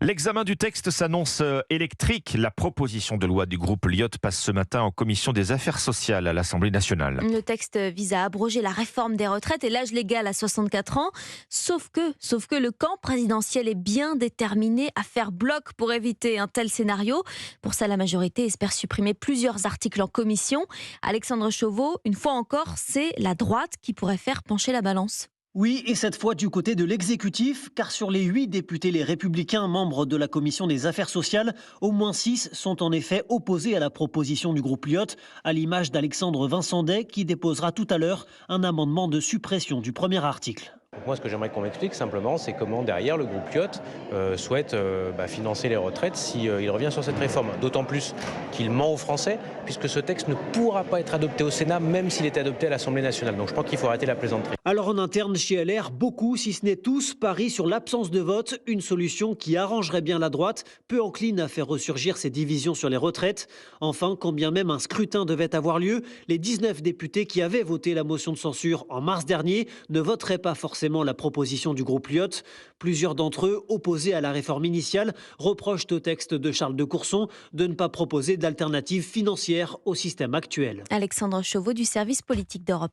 L'examen du texte s'annonce électrique. La proposition de loi du groupe Liot passe ce matin en commission des affaires sociales à l'Assemblée nationale. Le texte vise à abroger la réforme des retraites et l'âge légal à 64 ans. Sauf que le camp présidentiel est bien déterminé à faire bloc pour éviter un tel scénario. Pour ça, la majorité espère supprimer plusieurs articles en commission. Alexandre Chauveau, une fois encore, c'est la droite qui pourrait faire pencher la balance. Oui, et cette fois du côté de l'exécutif, car sur les 8 députés les Républicains membres de la commission des affaires sociales, au moins 6 sont en effet opposés à la proposition du groupe Liot, à l'image d'Alexandre Vincendet qui déposera tout à l'heure un amendement de suppression du premier article. Moi, ce que j'aimerais qu'on m'explique simplement, c'est comment derrière le groupe Liot souhaite financer les retraites s'il revient sur cette réforme. D'autant plus qu'il ment aux Français, puisque ce texte ne pourra pas être adopté au Sénat, même s'il est adopté à l'Assemblée nationale. Donc je pense qu'il faut arrêter la plaisanterie. Alors en interne chez LR, beaucoup, si ce n'est tous, parient sur l'absence de vote, une solution qui arrangerait bien la droite, peu encline à faire ressurgir ses divisions sur les retraites. Enfin, quand bien même un scrutin devait avoir lieu, les 19 députés qui avaient voté la motion de censure en mars dernier ne voteraient pas forcément la proposition du groupe Liot. Plusieurs d'entre eux, opposés à la réforme initiale, reprochent au texte de Charles de Courson de ne pas proposer d'alternative financière au système actuel. Alexandre Chauveau du service politique d'Europe.